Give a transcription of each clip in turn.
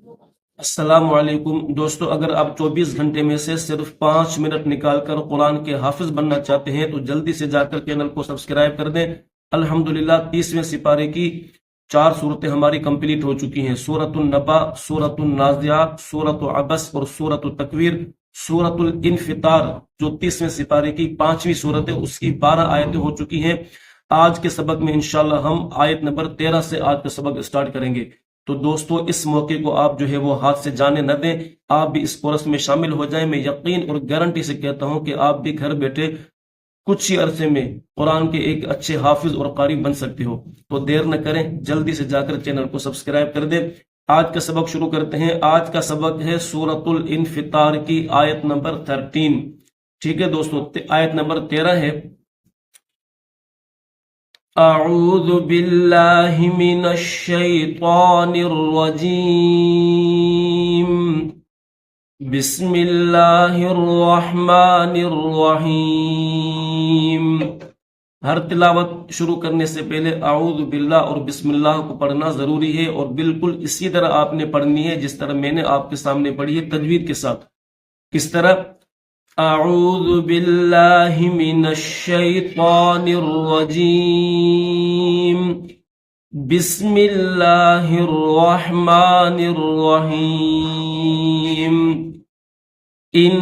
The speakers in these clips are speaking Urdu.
السلام علیکم دوستو، اگر آپ 24 گھنٹے میں سے صرف 5 منٹ نکال کر قرآن کے حافظ بننا چاہتے ہیں تو جلدی سے جا کر چینل کو سبسکرائب کر دیں۔ الحمدللہ 30ویں سپارے کی 4 صورتیں ہماری کمپلیٹ ہو چکی ہیں، سورۃ النبا، سورۃ النازعات، سورۃ عبس اور سورۃ التکویر۔ سورۃ الانفطار جو 30ویں سپارے کی 5ویں صورت ہے، اس کی 12 آیتیں ہو چکی ہیں۔ آج کے سبق میں انشاءاللہ ہم آیت نمبر 13 سے آج کا سبق اسٹارٹ کریں گے۔ تو دوستو اس موقع کو آپ جو ہے وہ ہاتھ سے جانے نہ دیں، آپ بھی اس کورس میں شامل ہو جائیں۔ میں یقین اور گارنٹی سے کہتا ہوں کہ آپ بھی گھر بیٹھے کچھ ہی عرصے میں قرآن کے ایک اچھے حافظ اور قاری بن سکتے ہو۔ تو دیر نہ کریں، جلدی سے جا کر چینل کو سبسکرائب کر دیں۔ آج کا سبق شروع کرتے ہیں۔ آج کا سبق ہے سورۃ الانفطار کی آیت نمبر 13۔ ٹھیک ہے دوستو، آیت نمبر 13 ہے، اعوذ باللہ من الشیطان الرجیم، بسم اللہ الرحمن الرحیم۔ ہر تلاوت شروع کرنے سے پہلے اعوذ باللہ اور بسم اللہ کو پڑھنا ضروری ہے، اور بالکل اسی طرح آپ نے پڑھنی ہے جس طرح میں نے آپ کے سامنے پڑھی ہے، تجوید کے ساتھ۔ کس طرح؟ اعوذ باللہ من الشیطان الرجیم، بسم اللہ الرحمن الرحیم، ان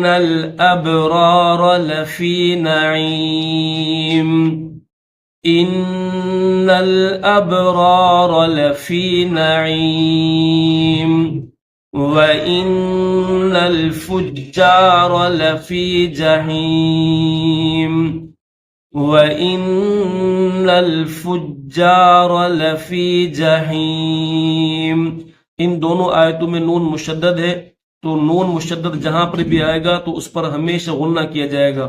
الابرار لفی نعیم، ان الابرار لفی نعیم، وَإِنَّ الْفُجَّارَ لَفِي جَحِيمٍ، وَإِنَّ الْفُجَّارَ لَفِي جَحِيمٍ۔ ان دونوں آیتوں میں نون مشدد ہے، تو نون مشدد جہاں پر بھی آئے گا تو اس پر ہمیشہ غنہ کیا جائے گا۔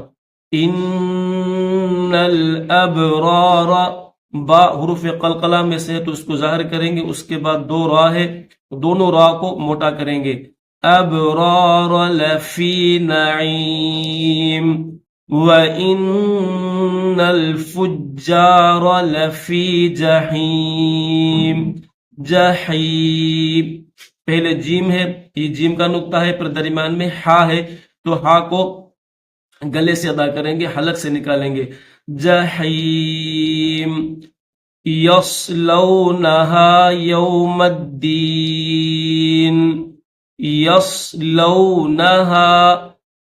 ان الابرار، با حروف قلقلہ میں سے ہے تو اس کو ظاہر کریں گے، اس کے بعد 2 را ہے، دونوں را کو موٹا کریں گے۔ ابرار لفی نعیم، وَإِنَّ الْفُجَّارَ لَفِي جَحِيمٍ۔ جحیم، پہلے جیم ہے، یہ جیم کا نقطہ ہے، پھر درمیان میں ہا ہے، تو ہا کو گلے سے ادا کریں گے، حلق سے نکالیں گے۔ جحیم، یصلونہا یوم الدین، یصلونہا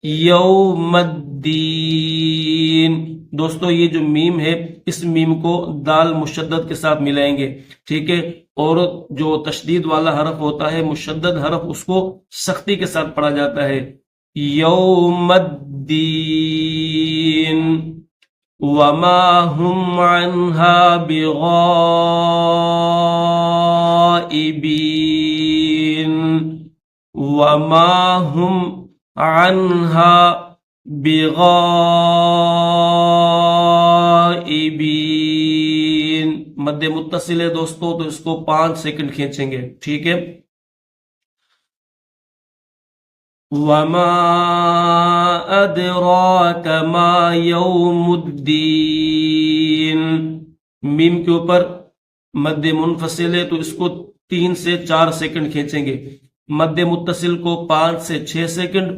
یوم الدین۔ دوستو یہ جو میم ہے، اس میم کو دال مشدد کے ساتھ ملائیں گے، ٹھیک ہے، اور جو تشدید والا حرف ہوتا ہے، مشدد حرف، اس کو سختی کے ساتھ پڑھا جاتا ہے۔ یوم الدین، وما هم عنها بغائبین، وما هم عنها بغائبین۔ مد متصل ہے دوستو، تو اس کو 5 سیکنڈ کھینچیں گے، ٹھیک ہے۔ وما ادراک ما یوم الدین، میم کے اوپر مد منفصل ہے تو اس کو 3 سے 4 سیکنڈ کھینچیں گے، مد متصل کو 5 سے 6 سیکنڈ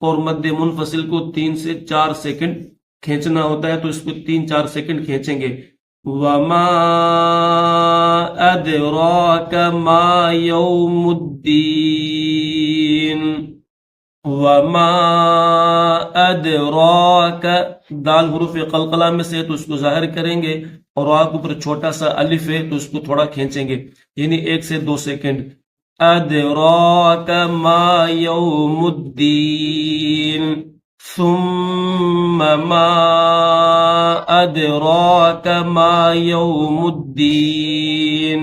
اور مد منفصل کو 3 سے 4 سیکنڈ کھینچنا ہوتا ہے، تو اس کو 3-4 سیکنڈ کھینچیں گے۔ وما ادراک ما یوم الدین، وما ادراک، دال حروف قلقلہ میں سے تو اس کو ظاہر کریں گے، اور آپ اوپر چھوٹا سا الف ہے تو اس کو تھوڑا کھینچیں گے، یعنی 1 سے 2 سیکنڈ۔ ادراک ما یوم الدین، ثم ما ادراک ما یوم الدین۔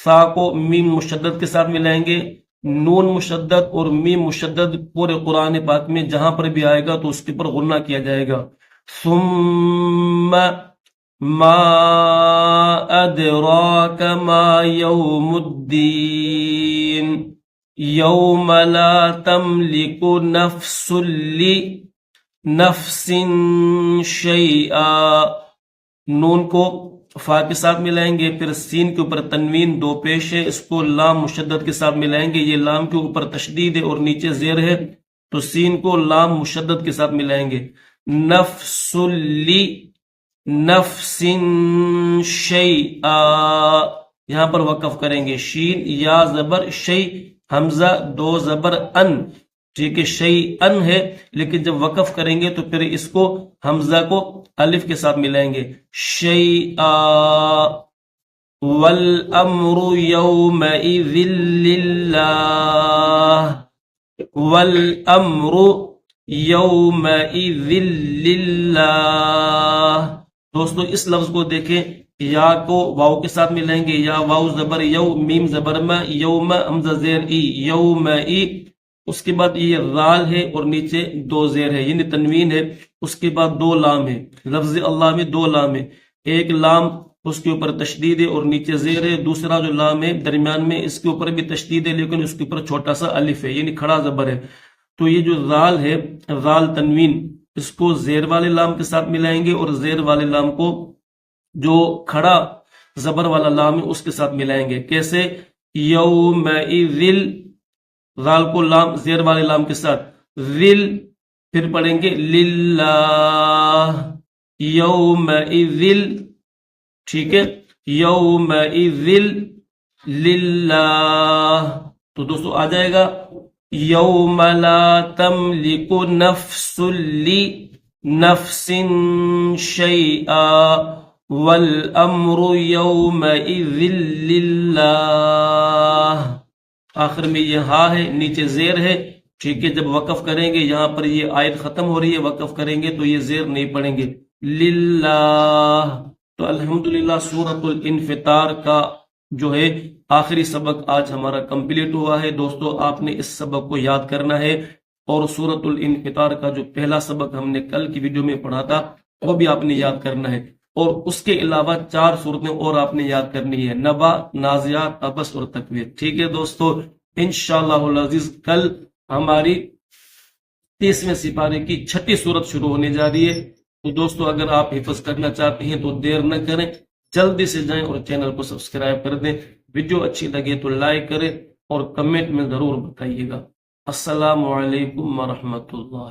سا کو میم مشدد کے ساتھ ملائیں گے، نون مشدد اور میم مشدد پورے قرآن پاک میں جہاں پر بھی آئے گا تو اس کے پر غنہ کیا جائے گا۔ ثم ما ادراک ما یوم الدین، یوم لا تملک نفس لنفس شیئا، نون کو فا کے ساتھ ملائیں گے، پھر سین کے اوپر تنوین دو پیش ہے، اس کو لام مشدد کے ساتھ ملائیں گے، یہ لام کے اوپر تشدید ہے اور نیچے زیر ہے تو سین کو لام مشدد کے ساتھ ملائیں گے، نفس لی نفس شیئا، یہاں پر وقف کریں گے، شین یا زبر شی، حمزہ دو زبر ان، ٹھیک ہے، شیئن ہے، لیکن جب وقف کریں گے تو پھر اس کو حمزہ کو الف کے ساتھ ملائیں گے، شیئا، والامر یومئذ للہ، والامر یومئذ للہ۔ دوستو اس لفظ کو دیکھیں، یا کو واو کے ساتھ ملائیں گے، یا واو زبر یو، میم زبر ما، یوم حمزہ زیر ای، یومئی، اس کے بعد یہ رال ہے اور نیچے دو زیر ہے یعنی تنوین ہے، اس کے بعد دو لام ہے، لفظ اللہ میں دو لام ہے، ایک لام اس کے اوپر تشدید ہے اور نیچے زیر ہے، دوسرا جو لام ہے درمیان میں اس کے اوپر بھی تشدید ہے لیکن اس کے اوپر چھوٹا سا الف ہے یعنی کھڑا زبر ہے، تو یہ جو رال ہے، رال تنوین، اس کو زیر والے لام کے ساتھ ملائیں گے اور زیر والے لام کو جو کھڑا زبر والا لام ہے اس کے ساتھ ملائیں گے، کیسے؟ یومئذ، رال کو لام زیر والے لام کے ساتھ، ذل، پھر پڑھیں گے للہ، یومئذ، ٹھیک ہے، یومئذ للہ، تو دوستو آ جائے گا، یوم لا تملک نفس لنفس شیئا والامر یومئذ للہ، آخر میں یہ ہا ہے، نیچے زیر ہے، ٹھیک ہے، جب وقف کریں گے یہاں پر یہ آیت ختم ہو رہی ہے، وقف کریں گے تو یہ زیر نہیں پڑیں گے، للہ۔ تو الحمدللہ سورۃ الانفطار کا جو ہے آخری سبق آج ہمارا کمپلیٹ ہوا ہے۔ دوستو آپ نے اس سبق کو یاد کرنا ہے، اور سورۃ الانفطار کا جو پہلا سبق ہم نے کل کی ویڈیو میں پڑھا تھا وہ بھی آپ نے یاد کرنا ہے، اور اس کے علاوہ 4 صورتیں اور آپ نے یاد کرنی ہے، نبا، نازعات، عبس اور تکویر، ٹھیک ہے دوستو۔ انشاءاللہ العزیز کل ہماری 30ویں سپارے کی 6ٹھی صورت شروع ہونے جا رہی ہے، تو دوستو اگر آپ حفظ کرنا چاہتے ہیں تو دیر نہ کریں، جلدی سے جائیں اور چینل کو سبسکرائب کر دیں، ویڈیو اچھی لگے تو لائک کریں اور کمنٹ میں ضرور بتائیے گا۔ السلام علیکم ورحمۃ اللہ۔